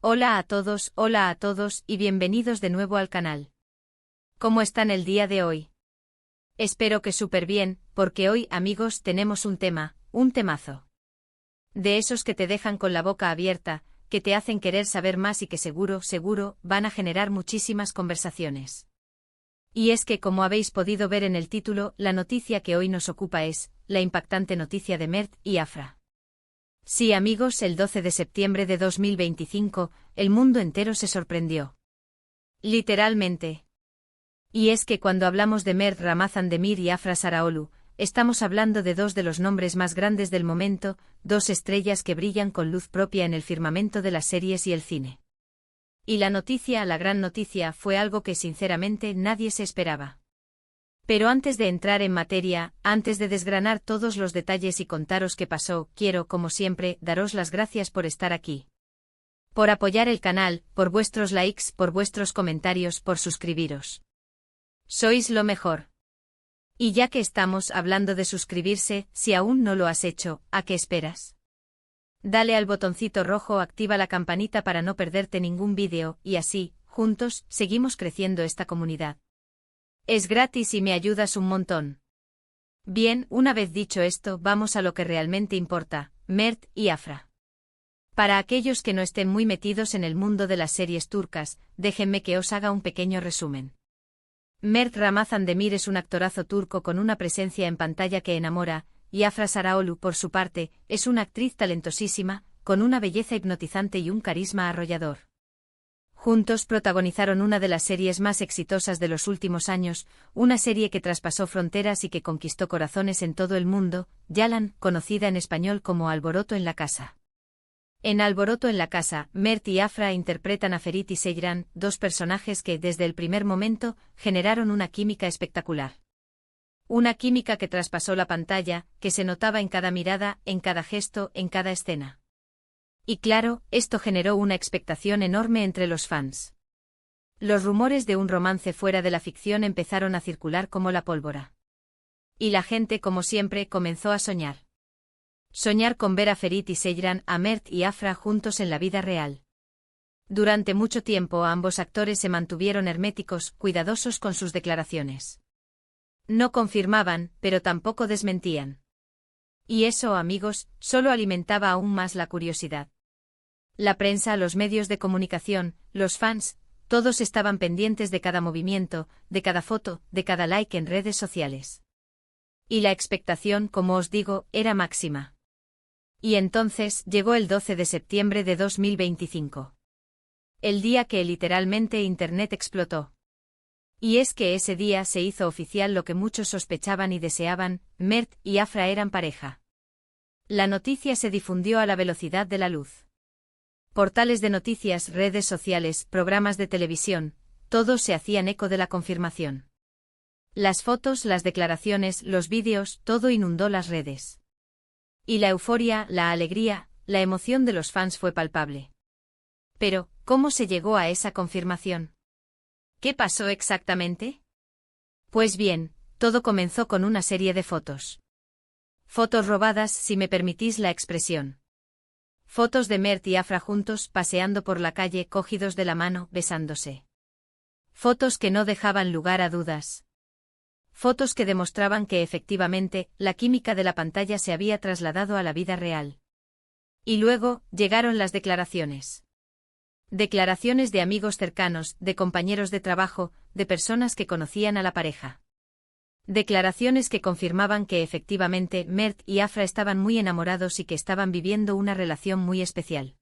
Hola a todos y bienvenidos de nuevo al canal. ¿Cómo están el día de hoy? Espero que súper bien, porque hoy, amigos, tenemos un temazo. De esos que te dejan con la boca abierta, que te hacen querer saber más y que seguro, van a generar muchísimas conversaciones. Y es que, como habéis podido ver en el título, la noticia que hoy nos ocupa es la impactante noticia de Mert y Afra. Sí, amigos, el 12 de septiembre de 2025, el mundo entero se sorprendió. Literalmente. Y es que cuando hablamos de Mert Ramazan-Demir y Afra Saraolu, estamos hablando de dos de los nombres más grandes del momento, dos estrellas que brillan con luz propia en el firmamento de las series y el cine. Y la gran noticia, fue algo que sinceramente nadie se esperaba. Pero antes de entrar en materia, antes de desgranar todos los detalles y contaros qué pasó, quiero, como siempre, daros las gracias por estar aquí. Por apoyar el canal, por vuestros likes, por vuestros comentarios, por suscribiros. Sois lo mejor. Y ya que estamos hablando de suscribirse, si aún no lo has hecho, ¿a qué esperas? Dale al botoncito rojo, activa la campanita para no perderte ningún vídeo, y así, juntos, seguimos creciendo esta comunidad. Es gratis y me ayudas un montón. Bien, una vez dicho esto, vamos a lo que realmente importa, Mert y Afra. Para aquellos que no estén muy metidos en el mundo de las series turcas, déjenme que os haga un pequeño resumen. Mert Ramazan-Demir es un actorazo turco con una presencia en pantalla que enamora, y Afra Saraolu, por su parte, es una actriz talentosísima, con una belleza hipnotizante y un carisma arrollador. Juntos protagonizaron una de las series más exitosas de los últimos años, una serie que traspasó fronteras y que conquistó corazones en todo el mundo, Yalan, conocida en español como Alboroto en la casa. En Alboroto en la casa, Mert y Afra interpretan a Ferit y Seyran, dos personajes que, desde el primer momento, generaron una química espectacular. Una química que traspasó la pantalla, que se notaba en cada mirada, en cada gesto, en cada escena. Y claro, esto generó una expectación enorme entre los fans. Los rumores de un romance fuera de la ficción empezaron a circular como la pólvora. Y la gente, como siempre, comenzó a soñar. Soñar con ver a Ferit y Seyran, a Mert y Afra juntos en la vida real. Durante mucho tiempo ambos actores se mantuvieron herméticos, cuidadosos con sus declaraciones. No confirmaban, pero tampoco desmentían. Y eso, amigos, solo alimentaba aún más la curiosidad. La prensa, los medios de comunicación, los fans, todos estaban pendientes de cada movimiento, de cada foto, de cada like en redes sociales. Y la expectación, como os digo, era máxima. Y entonces llegó el 12 de septiembre de 2025. El día que literalmente Internet explotó. Y es que ese día se hizo oficial lo que muchos sospechaban y deseaban, Mert y Afra eran pareja. La noticia se difundió a la velocidad de la luz. Portales de noticias, redes sociales, programas de televisión, todos se hacían eco de la confirmación. Las fotos, las declaraciones, los vídeos, todo inundó las redes. Y la euforia, la alegría, la emoción de los fans fue palpable. Pero, ¿cómo se llegó a esa confirmación? ¿Qué pasó exactamente? Pues bien, todo comenzó con una serie de fotos. Fotos robadas, si me permitís la expresión. Fotos de Mert y Afra juntos, paseando por la calle, cogidos de la mano, besándose. Fotos que no dejaban lugar a dudas. Fotos que demostraban que efectivamente, la química de la pantalla se había trasladado a la vida real. Y luego, llegaron las declaraciones. Declaraciones de amigos cercanos, de compañeros de trabajo, de personas que conocían a la pareja. Declaraciones que confirmaban que efectivamente Mert y Afra estaban muy enamorados y que estaban viviendo una relación muy especial.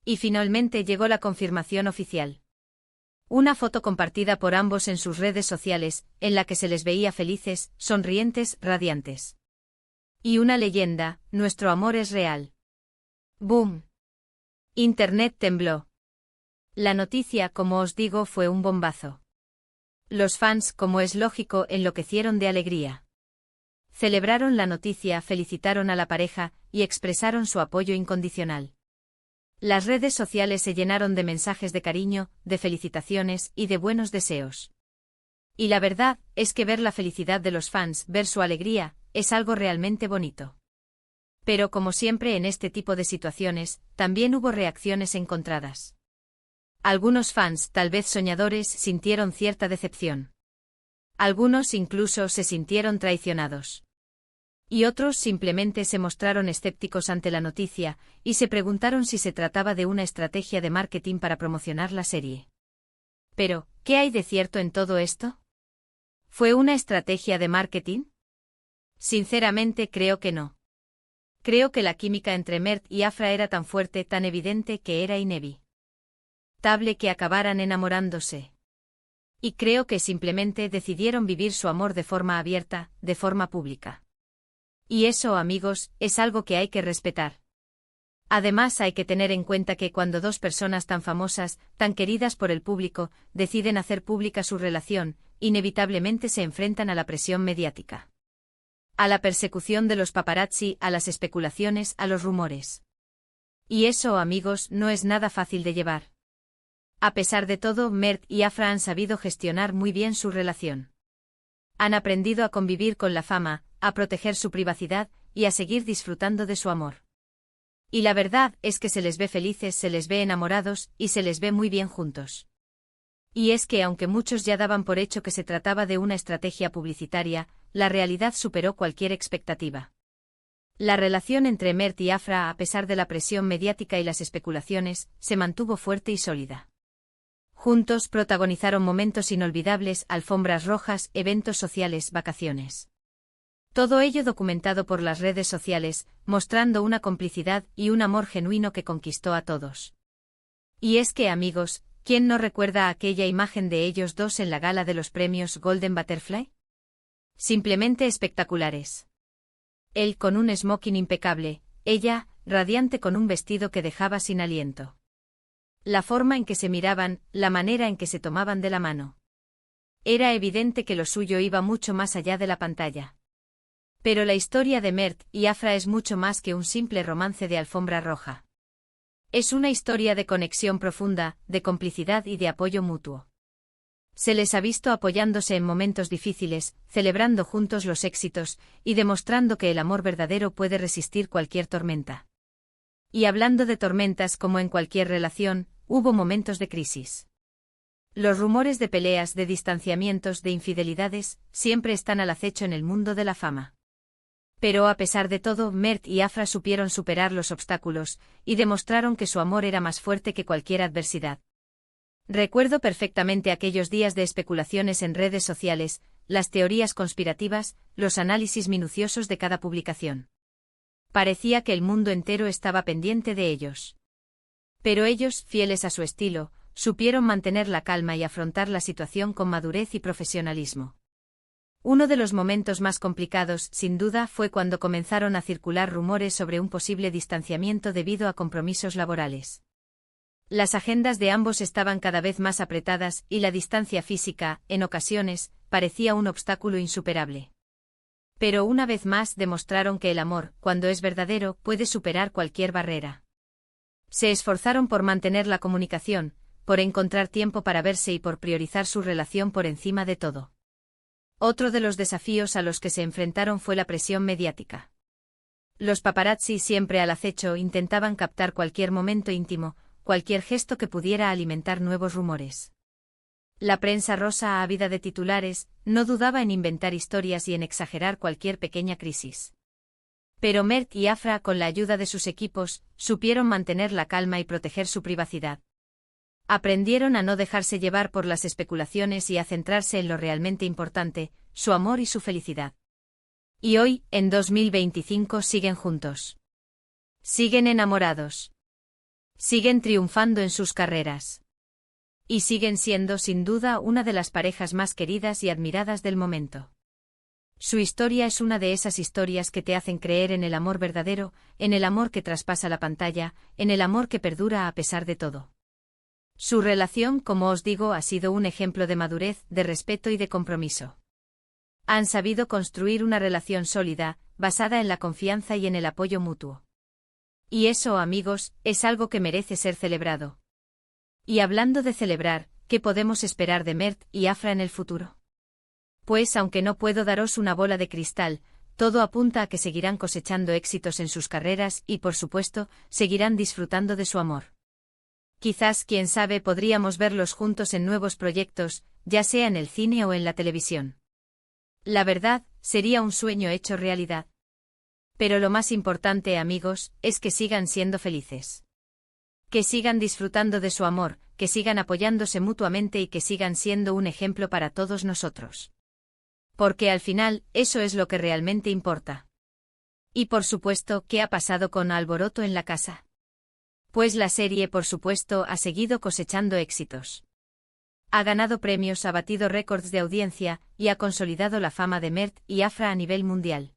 Y finalmente llegó la confirmación oficial. Una foto compartida por ambos en sus redes sociales, en la que se les veía felices, sonrientes, radiantes. Y una leyenda, nuestro amor es real. ¡Boom! Internet tembló. La noticia, como os digo, fue un bombazo. Los fans, como es lógico, enloquecieron de alegría. Celebraron la noticia, felicitaron a la pareja, y expresaron su apoyo incondicional. Las redes sociales se llenaron de mensajes de cariño, de felicitaciones y de buenos deseos. Y la verdad, es que ver la felicidad de los fans, ver su alegría, es algo realmente bonito. Pero como siempre en este tipo de situaciones, también hubo reacciones encontradas. Algunos fans, tal vez soñadores, sintieron cierta decepción. Algunos incluso se sintieron traicionados. Y otros simplemente se mostraron escépticos ante la noticia, y se preguntaron si se trataba de una estrategia de marketing para promocionar la serie. Pero, ¿qué hay de cierto en todo esto? ¿Fue una estrategia de marketing? Sinceramente creo que no. Creo que la química entre Mert y Afra era tan fuerte, tan evidente que era inevitable que acabaran enamorándose. Y creo que simplemente decidieron vivir su amor de forma abierta, de forma pública. Y eso, amigos, es algo que hay que respetar. Además hay que tener en cuenta que cuando dos personas tan famosas, tan queridas por el público, deciden hacer pública su relación, inevitablemente se enfrentan a la presión mediática. A la persecución de los paparazzi, a las especulaciones, a los rumores. Y eso, amigos, no es nada fácil de llevar. A pesar de todo, Mert y Afra han sabido gestionar muy bien su relación. Han aprendido a convivir con la fama, a proteger su privacidad, y a seguir disfrutando de su amor. Y la verdad es que se les ve felices, se les ve enamorados, y se les ve muy bien juntos. Y es que aunque muchos ya daban por hecho que se trataba de una estrategia publicitaria, la realidad superó cualquier expectativa. La relación entre Mert y Afra, a pesar de la presión mediática y las especulaciones, se mantuvo fuerte y sólida. Juntos protagonizaron momentos inolvidables, alfombras rojas, eventos sociales, vacaciones. Todo ello documentado por las redes sociales, mostrando una complicidad y un amor genuino que conquistó a todos. Y es que, amigos, ¿quién no recuerda aquella imagen de ellos dos en la gala de los premios Golden Butterfly? Simplemente espectaculares. Él con un smoking impecable, ella, radiante con un vestido que dejaba sin aliento. La forma en que se miraban, la manera en que se tomaban de la mano. Era evidente que lo suyo iba mucho más allá de la pantalla. Pero la historia de Mert y Afra es mucho más que un simple romance de alfombra roja. Es una historia de conexión profunda, de complicidad y de apoyo mutuo. Se les ha visto apoyándose en momentos difíciles, celebrando juntos los éxitos, y demostrando que el amor verdadero puede resistir cualquier tormenta. Y hablando de tormentas, como en cualquier relación, hubo momentos de crisis. Los rumores de peleas, de distanciamientos, de infidelidades, siempre están al acecho en el mundo de la fama. Pero a pesar de todo, Mert y Afra supieron superar los obstáculos, y demostraron que su amor era más fuerte que cualquier adversidad. Recuerdo perfectamente aquellos días de especulaciones en redes sociales, las teorías conspirativas, los análisis minuciosos de cada publicación. Parecía que el mundo entero estaba pendiente de ellos. Pero ellos, fieles a su estilo, supieron mantener la calma y afrontar la situación con madurez y profesionalismo. Uno de los momentos más complicados, sin duda, fue cuando comenzaron a circular rumores sobre un posible distanciamiento debido a compromisos laborales. Las agendas de ambos estaban cada vez más apretadas y la distancia física, en ocasiones, parecía un obstáculo insuperable. Pero una vez más demostraron que el amor, cuando es verdadero, puede superar cualquier barrera. Se esforzaron por mantener la comunicación, por encontrar tiempo para verse y por priorizar su relación por encima de todo. Otro de los desafíos a los que se enfrentaron fue la presión mediática. Los paparazzi, siempre al acecho, intentaban captar cualquier momento íntimo, cualquier gesto que pudiera alimentar nuevos rumores. La prensa rosa, ávida de titulares, no dudaba en inventar historias y en exagerar cualquier pequeña crisis. Pero Mert y Afra, con la ayuda de sus equipos, supieron mantener la calma y proteger su privacidad. Aprendieron a no dejarse llevar por las especulaciones y a centrarse en lo realmente importante, su amor y su felicidad. Y hoy, en 2025, siguen juntos. Siguen enamorados. Siguen triunfando en sus carreras. Y siguen siendo sin duda una de las parejas más queridas y admiradas del momento. Su historia es una de esas historias que te hacen creer en el amor verdadero, en el amor que traspasa la pantalla, en el amor que perdura a pesar de todo. Su relación, como os digo, ha sido un ejemplo de madurez, de respeto y de compromiso. Han sabido construir una relación sólida, basada en la confianza y en el apoyo mutuo. Y eso, amigos, es algo que merece ser celebrado. Y hablando de celebrar, ¿qué podemos esperar de Mert y Afra en el futuro? Pues aunque no puedo daros una bola de cristal, todo apunta a que seguirán cosechando éxitos en sus carreras y, por supuesto, seguirán disfrutando de su amor. Quizás, quién sabe, podríamos verlos juntos en nuevos proyectos, ya sea en el cine o en la televisión. La verdad, sería un sueño hecho realidad. Pero lo más importante, amigos, es que sigan siendo felices. Que sigan disfrutando de su amor, que sigan apoyándose mutuamente y que sigan siendo un ejemplo para todos nosotros. Porque al final, eso es lo que realmente importa. Y por supuesto, ¿qué ha pasado con Alboroto en la casa? Pues la serie, por supuesto, ha seguido cosechando éxitos. Ha ganado premios, ha batido récords de audiencia, y ha consolidado la fama de Mert y Afra a nivel mundial.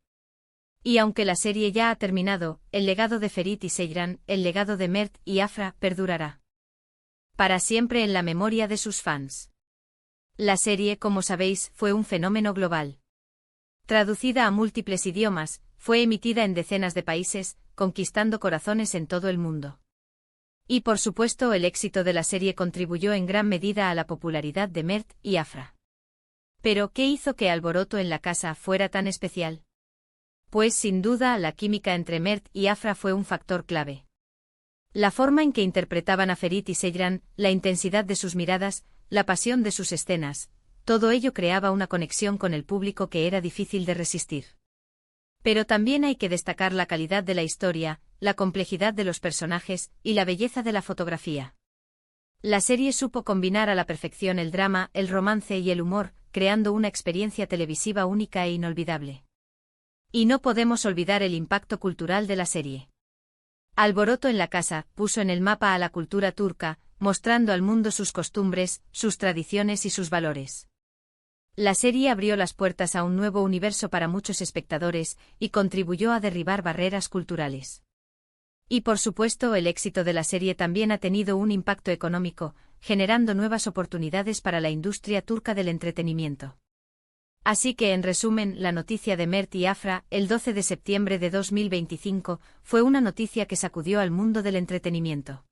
Y aunque la serie ya ha terminado, el legado de Ferit y Seyran, el legado de Mert y Afra, perdurará para siempre en la memoria de sus fans. La serie, como sabéis, fue un fenómeno global. Traducida a múltiples idiomas, fue emitida en decenas de países, conquistando corazones en todo el mundo. Y por supuesto, el éxito de la serie contribuyó en gran medida a la popularidad de Mert y Afra. Pero, ¿qué hizo que Alboroto en la casa fuera tan especial? Pues sin duda la química entre Mert y Afra fue un factor clave. La forma en que interpretaban a Ferit y Seyran, la intensidad de sus miradas, la pasión de sus escenas, todo ello creaba una conexión con el público que era difícil de resistir. Pero también hay que destacar la calidad de la historia, la complejidad de los personajes y la belleza de la fotografía. La serie supo combinar a la perfección el drama, el romance y el humor, creando una experiencia televisiva única e inolvidable. Y no podemos olvidar el impacto cultural de la serie. Alboroto en la casa puso en el mapa a la cultura turca, mostrando al mundo sus costumbres, sus tradiciones y sus valores. La serie abrió las puertas a un nuevo universo para muchos espectadores y contribuyó a derribar barreras culturales. Y por supuesto, el éxito de la serie también ha tenido un impacto económico, generando nuevas oportunidades para la industria turca del entretenimiento. Así que, en resumen, la noticia de Mert y Afra, el 12 de septiembre de 2025, fue una noticia que sacudió al mundo del entretenimiento.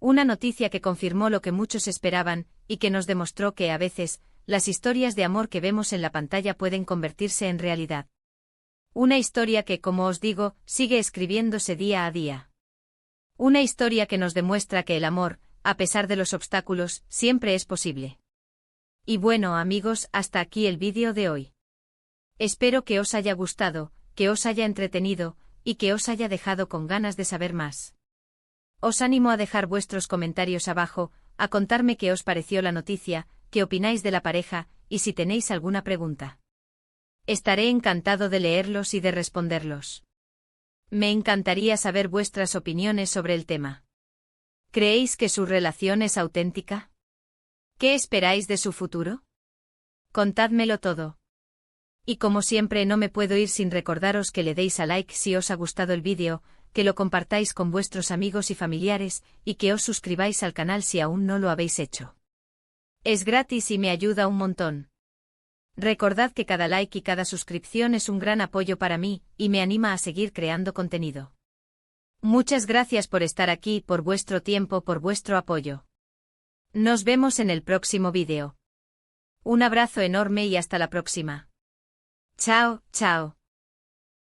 Una noticia que confirmó lo que muchos esperaban, y que nos demostró que a veces, las historias de amor que vemos en la pantalla pueden convertirse en realidad. Una historia que, como os digo, sigue escribiéndose día a día. Una historia que nos demuestra que el amor, a pesar de los obstáculos, siempre es posible. Y bueno, amigos, hasta aquí el vídeo de hoy. Espero que os haya gustado, que os haya entretenido, y que os haya dejado con ganas de saber más. Os animo a dejar vuestros comentarios abajo, a contarme qué os pareció la noticia, qué opináis de la pareja, y si tenéis alguna pregunta. Estaré encantado de leerlos y de responderlos. Me encantaría saber vuestras opiniones sobre el tema. ¿Creéis que su relación es auténtica? ¿Qué esperáis de su futuro? Contádmelo todo. Y como siempre, no me puedo ir sin recordaros que le deis a like si os ha gustado el vídeo, que lo compartáis con vuestros amigos y familiares, y que os suscribáis al canal si aún no lo habéis hecho. Es gratis y me ayuda un montón. Recordad que cada like y cada suscripción es un gran apoyo para mí, y me anima a seguir creando contenido. Muchas gracias por estar aquí, por vuestro tiempo, por vuestro apoyo. Nos vemos en el próximo vídeo. Un abrazo enorme y hasta la próxima. Chao, chao.